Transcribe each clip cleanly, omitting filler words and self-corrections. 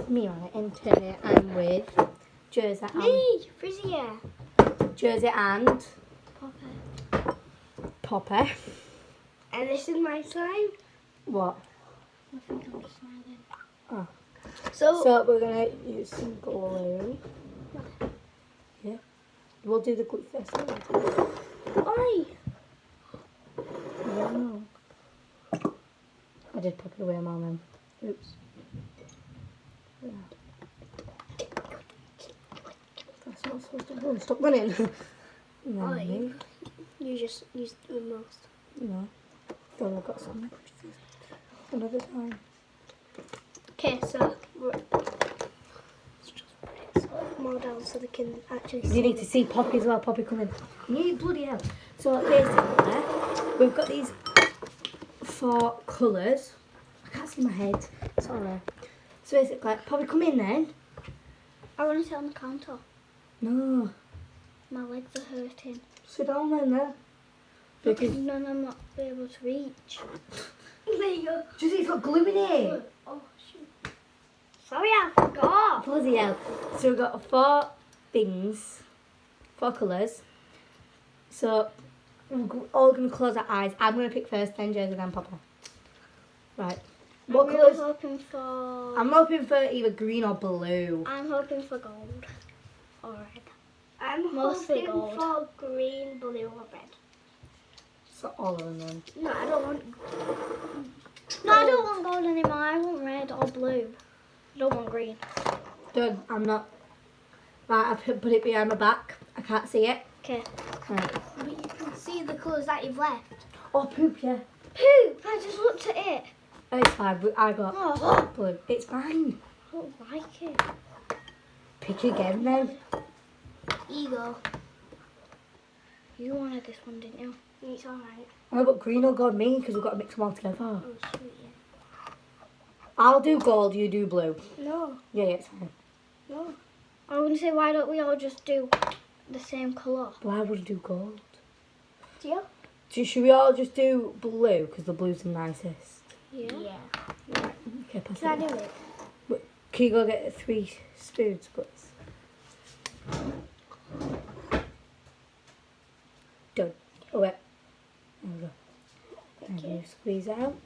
put me on it and turn it. I'm with Jersey and Me, Frizzier. Jersey and Popper. Popper. And this is my slime. What? I think I'm just smiling. Oh. So, We're gonna use some glue. Yeah. We'll do the glue first. oi. No. I did pop it away, Mum. Then. Oops. Yeah. That's not supposed to go. Stop running. Oi. You just used the most. No. Then I've got some another time. Okay, so let's just put it so more down so they can actually see. You need to see Poppy as well. Poppy coming. You bloody hell. So basically, we've got these 4 colours. I can't see my head. Sorry. So basically, Poppy, come in then. I want to sit on the counter. No. My legs are hurting. Sit down then there. Because None I'm not be able to reach. There you go. just it's got glue in it. Oh shoot. Sorry, I forgot. Bloody hell. So we've got 4 things, 4 colours. So we're all going to close our eyes. I'm going to pick first, then Jersey, then Papa. Right. What I'm colours? hoping for. I'm hoping for either green or blue. I'm hoping for gold or red. I'm Mostly hoping gold. for green, blue, or red. So all of them then. No, I don't want. No, I don't want gold anymore. I want red or blue. I don't want green. Done. I'm not. Right, I've put it behind my back. I can't see it. Okay. Right. But you can see the colours that you've left. Oh, poop, yeah. Poop! I just looked at it. It's fine. But I got Oh, blue. It's fine. I don't like it. Pick again then. Ego. You wanted this one, didn't you? It's alright. Oh, but green or gold me because we've got to mix them all together. Oh, sweet, yeah. I'll do gold, you do blue. No, Yeah, it's fine. no. I was going to say, why don't we all just do the same colour? Why would you do gold? Do you? Should we all just do blue because the blue's the nicest? Yeah. Yeah. Okay, pass Can I it. do it? Can you go get 3 spoons, please? Done. Oh, wait. There we go. And you squeeze it out.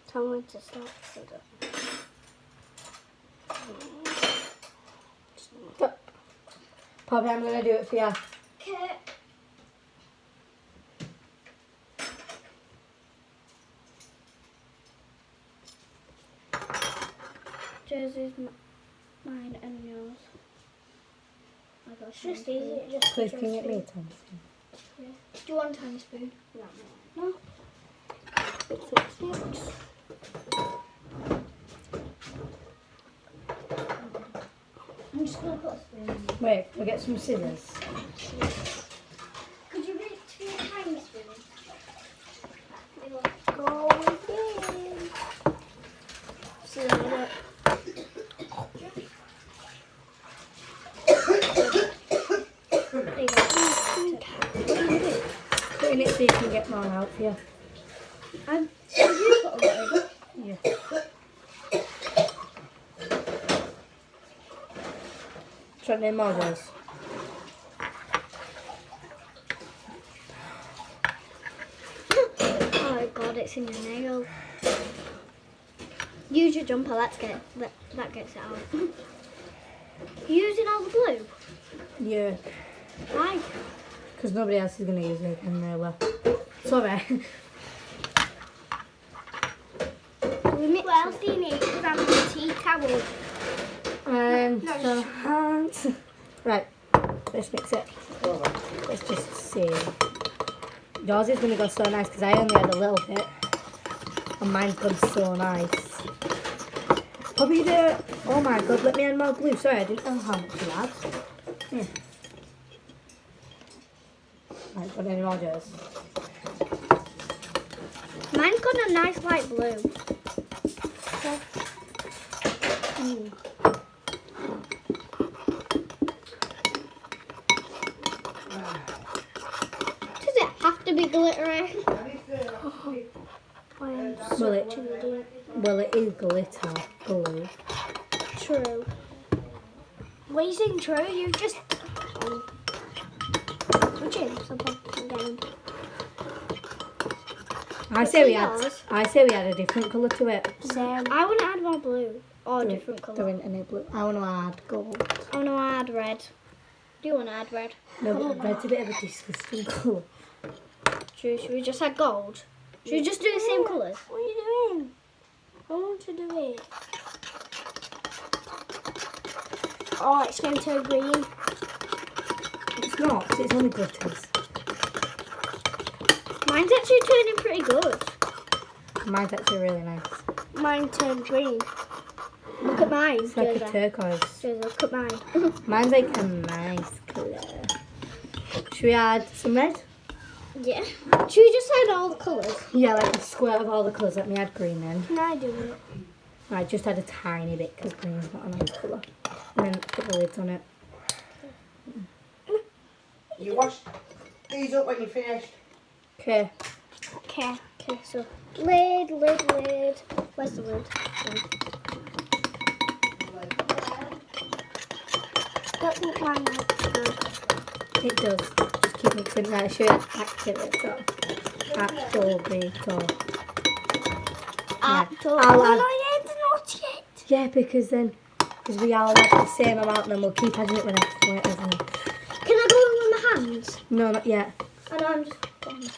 Tell me to stop. Stop. Poppy, I'm going to do it for you. Okay. Jersey's mine and yours. I got Just some easy. food. Just Please, can you get me a tiny spoon? Do you want a tiny spoon? No. No? I'm just going to put a spoon in. Wait, we'll get some scissors. Could you reach me a tiny spoon? Go again. So then there you go. Put in it so you can get more out for you. Did you put a lot in? Yeah. Try to name more those. Oh god, it's in your nail. Use your jumper, that gets it out. You using all the blue? Yeah. Why? Because nobody else is going to use it in there. Well, sorry. We mix What else do you need? Because I'm on a tea towel. Some hands. Right, let's mix it. Let's just see. Yours is going to go so nice because I only had a little bit. And mine's gone so nice. Probably the... Oh my god, let me add more glue. Sorry, I didn't know how much you had. Yeah. Right, got any more jars? Mine's got a nice light blue. Does it have to be glittery? Well, it is glitter glue. true. What are you saying true? You just... Chips again. I say we had a different colour to it. Same. I want to add more blue. Or different There colour. isn't any blue. I want to add gold. I want to add red. Do you want to add red? No, but red's a bit of a disgusting colour. Should we just add gold? Should we just do the same colours? What are you doing? I want to do it. Oh, it's going to green. It's not, 'cause it's only glitters. Mine's actually turning pretty good. Mine's actually really nice. Mine turned green. Look at mine. It's like a Joseph. turquoise. Joseph, look at mine. Mine's like a nice colour. Should we add some red? Yeah. Should we just add all the colours? Yeah, like a square of all the colours. Let me add green then. Can I do it? Right, just add a tiny bit because green's not a nice colour. And then put the lids on it. You wash these up when you finished. Okay. Okay. Okay, so lid. Where's the lid? That looks mine looks good. It does. Just keep mixing. Right, should we add activator? Activator. I'll add. Not yet. Yeah, because we all add the same amount and then we'll keep adding it whenever it isn't. Can I go in with my hands? No, not yet. I know I'm just going to.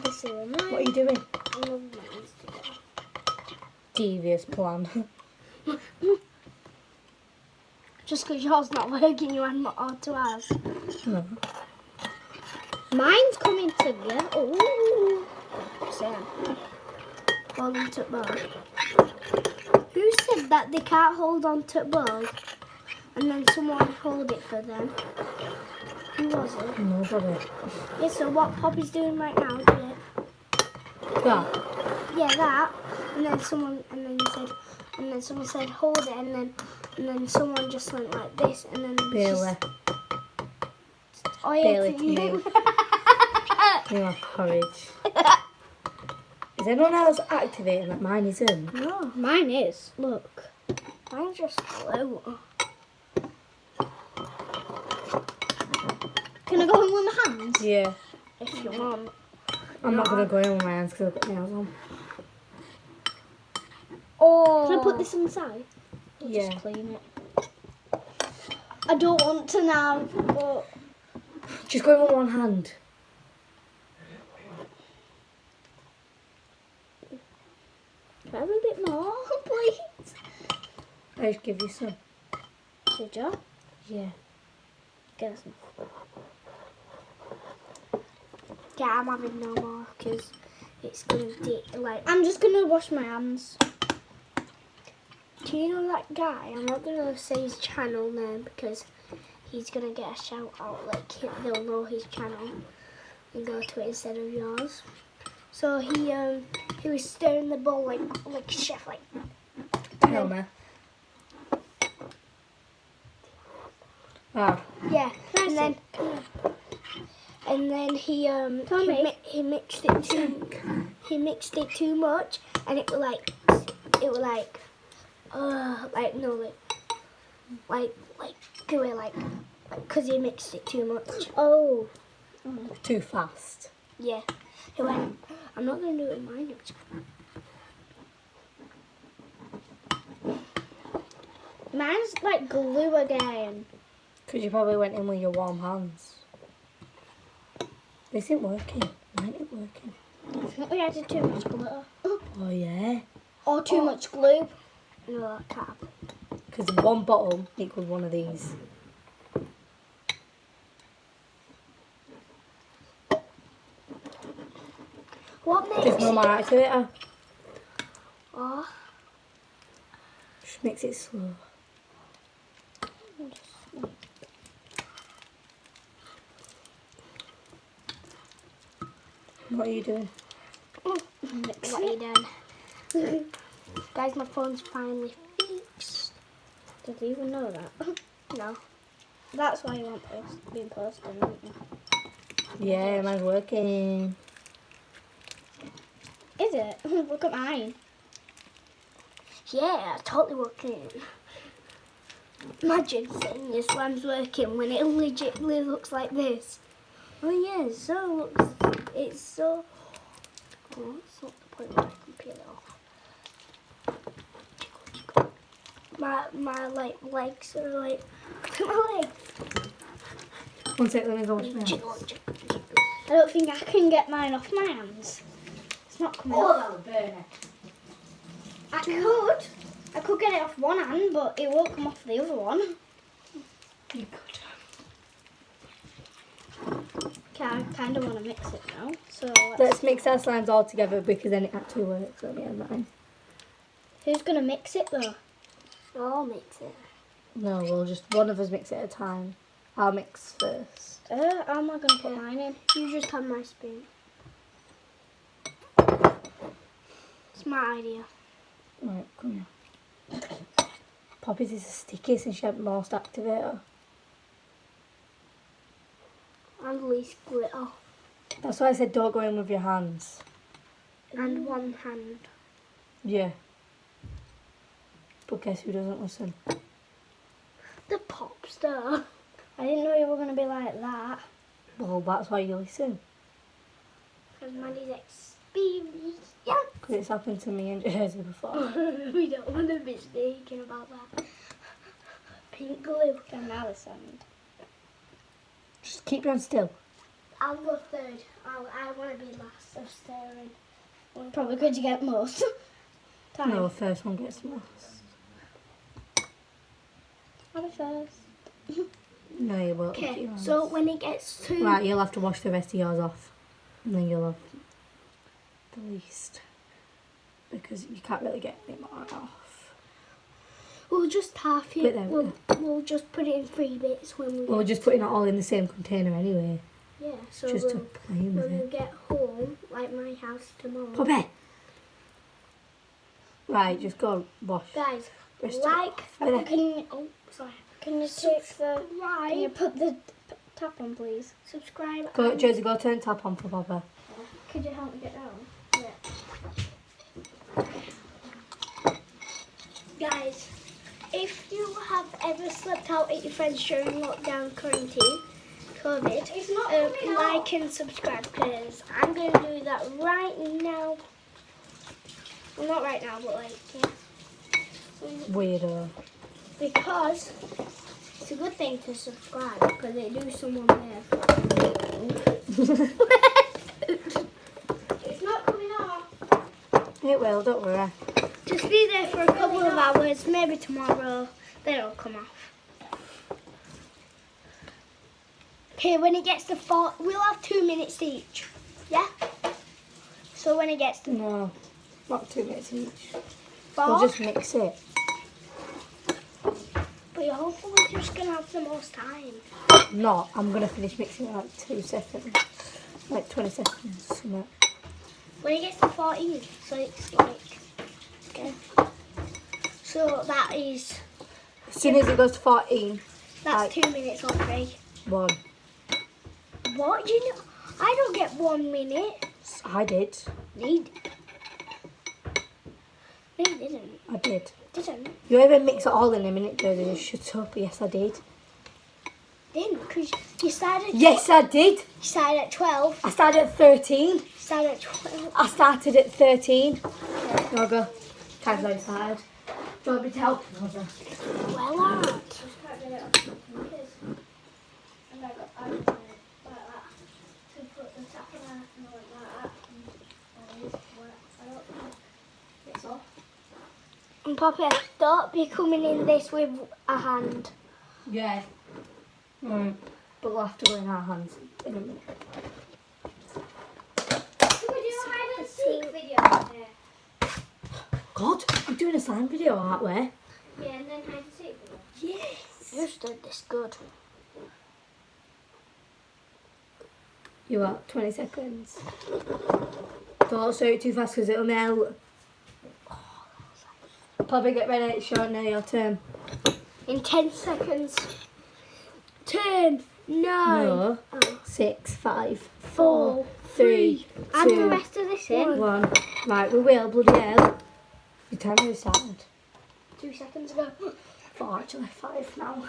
This is mine. What are you doing? I love mine together. Devious plan. Just because yours not working, you add more to ours. No. Mine's coming together. Ooh. Sam. Hold on to the ball. Who said that they can't hold on to the ball and then someone hold it for them? Who was it? Nobody. Yeah, so what Poppy's doing right now, is it? That. Yeah, that. And then someone said hold it, and then someone just went like this, and then Bailey. Oh yeah, Bailey it's to you. you. You have courage. Is anyone else activating that? Mine isn't. No, mine is. Look, mine's just blue. Can I go in with my hands? Yeah. If you want. I'm not going to go in with my hands because I've got nails on. Oh. Can I put this inside? Or Yeah. Just clean it. I don't want to now, but Just go in with one hand. can I have a bit more, please? I just give you some. Did you? Yeah. Get some. Yeah, I'm having no more because it's gonna like. I'm just gonna wash my hands. Do you know that guy? I'm not gonna say his channel name because he's gonna get a shout out. Like they'll know his channel and go to it instead of yours. So he was stirring the bowl like a chef, like. Tell me. Ah. Yeah, and then he mixed it too much, and it was because he mixed it too much. Oh, Too fast. yeah. He went. I'm not gonna do it in mine. Mine's like glue again. Because you probably went in with your warm hands. This isn't working. Why ain't it working? I think we added too much glitter. Oh, yeah. Or too much glue. No, that can't happen. Because one bottle equals one of these. What makes There's no more activator. Oh, Just makes it slow. What are you doing? what are you doing? Guys, my phone's finally fixed. Did you even know that? No. That's why you want being posted, aren't you? Yeah, mine's working. Is it? Look at mine. Yeah, totally working. Imagine saying your slime's working when it legitimately looks like this. Oh yeah, it's so. Oh, that's not the point where I can peel it off. My like legs are like. Look at my legs. 1 sec, let me go wash my hands. Jiggle, jiggle, jiggle. I don't think I can get mine off my hands. It's not coming off. that would burn it. I could get it off one hand, but it won't come off the other one. You could. Okay, I kind of want to mix it now. So Let's mix our slimes all together because then it actually works. Let me have mine. who's gonna mix it though? I'll mix it. No, we'll just one of us mix it at a time. I'll mix first. How am I gonna put mine in? You just have my spoon. It's my idea. Right, come here. Poppy's is sticky since she had most activator. And least glitter. That's why I said don't go in with your hands. And one hand. Yeah. But guess who doesn't listen? The pop star. I didn't know you were gonna be like that. Well, that's why you listen. Because Maddie's experienced. Yeah. Because it's happened to me in Jersey before. We don't want to be speaking about that. Pink glue. And now the sand. Just keep them still. I'll go third. I want to be last of stirring. Probably because you get most. Time. No, first one gets most. I'll be first. No, you won't. Okay, so when it gets to... Right, you'll have to wash the rest of yours off. And then you'll have the least. Because you can't really get any more off. We'll just half Put it. them We'll just put it in 3 bits when we We're just putting it all in the same container anyway. Yeah, so Just to play with when we it. get home, like my house tomorrow. Poppy! Right, just go wash. Guys, Rest it like... off. There. Can you... Oh, sorry. Can you take the... Can you put the tap on, please? Subscribe. Go, and- Jersey, go turn the tap on for Papa. Could you help me get down? Yeah. Guys, if you have ever slept out at your friends during lockdown quarantine, COVID, like and subscribe because I'm going to do that right now. Well, not right now, but like, yeah. Weirdo. Because it's a good thing to subscribe because they do someone there. It's not coming off. It will, don't worry. Just be there for a couple of hours, maybe tomorrow, then it'll come off. Okay, when it gets to 4, we'll have 2 minutes each. Yeah? So when it gets to No, not 2 minutes each. 4, We'll just mix it. but you're hopefully just going to have the most time. No, I'm going to finish mixing in like 2 seconds. Like 20 seconds. Something. When it gets to 14, so it's like, okay. So that is, As soon as it goes to 14, that's Like- 2 minutes or 3. 1. What? You know, I don't get 1 minute. I did. Need. No, you didn't. I did. Didn't. You ever mix it all in a minute, Jersey? Just shut up. Yes, I did. Didn't, because you started. Yes, I did. You started at 12. I started at 13. You started at 12. I started at 13. No, go. Time's already started. Do you want me to help? Well, lad. And Papa, don't be coming in this with a hand. Yeah. But we'll have to go in our hands in a minute. God, I'm doing a slime video, aren't we? Yeah, and then hide and seek video. Yes. You stood this good. You are 20 seconds. Don't show it too fast because it'll melt. Probably get ready, it's short now, your turn. In 10 seconds. 10, 9, No. 6, 5, 4, 3, and the 2, rest of this in. 1. Right, we will, bloody hell. Your time has started. 2 seconds ago. 4 actually, 5 now.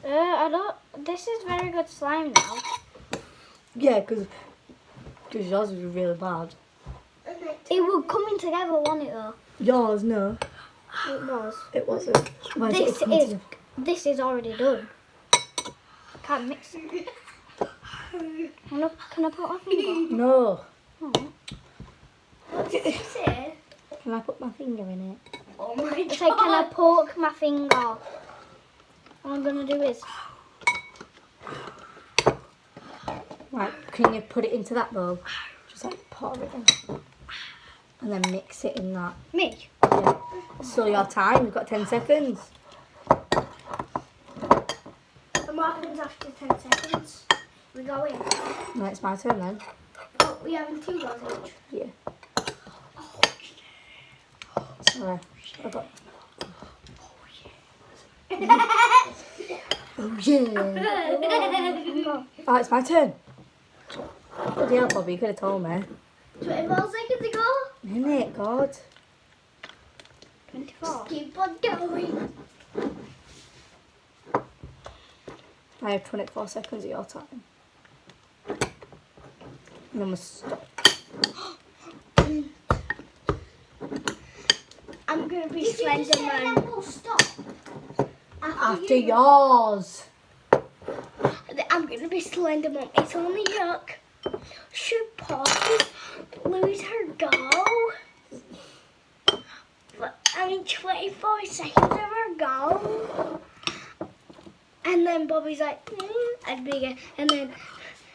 I don't. This is very good slime now. Yeah, because yours was really bad. It was coming together, wasn't it though? Yours, no. It was. It wasn't. Why is it This coming is together? this is already done. Can't mix it. Can I put my finger? No. Oh. What did you say? Can I put my finger in it? Oh my It's like, can I poke my finger? What I'm gonna do is Right, can you put it into that bowl? Just like pour it in. And then mix it in that. me. Yeah. So your time, you've got 10 seconds. And what happens after 10 seconds? We go in. No, it's my turn then. Oh, we having 2 goals each. Yeah. Sorry, I got. Oh yeah. Oh, it's my turn. Bloody hell, Bobby, you could have told me. 24 seconds ago. Innit, God. 24. Keep on going. I have 24 seconds of your time. And then we'll stop. I'm going to be Slenderman. We'll stop. After yours. I'm going to be Slenderman. It's only a joke. Should Poppy lose her goal? But, 24 seconds of her goal. And then Bobby's like, I'd begin. And then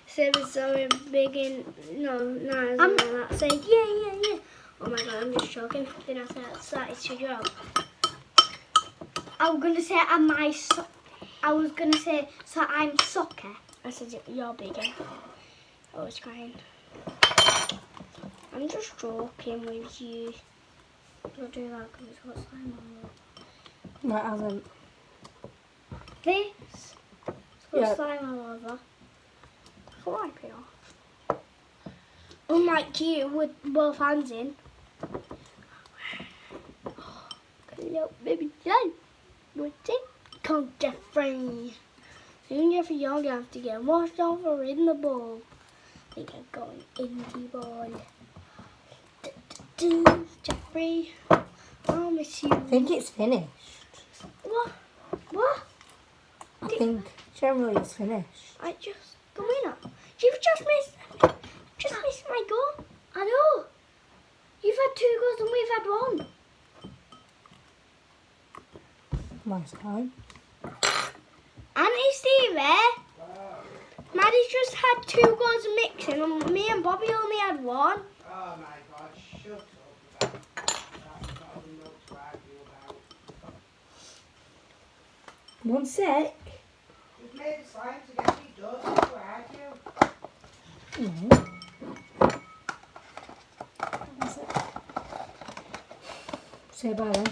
Sarah's so big and I'm not saying, yeah. Oh my god, I'm just joking. Then I said it's to joke. I was gonna say I was gonna say so I'm soccer. I said you're bigger. I was crying. I'm just joking with you. Don't do that because it's got slime on it. No, it hasn't. This it's got Yeah. slime all over. I'll wipe it off. Unlike you with both hands in. Hello, baby John. What's it? Come, Jeffrey. Soon Jeffrey, you're going to have to get washed off or in the bowl. I think I'm going in the bowl. Jeffrey, I'll miss you. I think it's finished. What? What? I think generally it's finished. I just come in. You've just missed my goal. I know. You've had 2 goals and we've had 1. Nice time. Auntie Steve, Maddie's just had 2 goals of mixing and me and Bobby only had 1. Oh my god, shut up. That's not enough to argue about. 1 sec. You've made the slime to get me done to argue. No. 1 sec. Say bye then.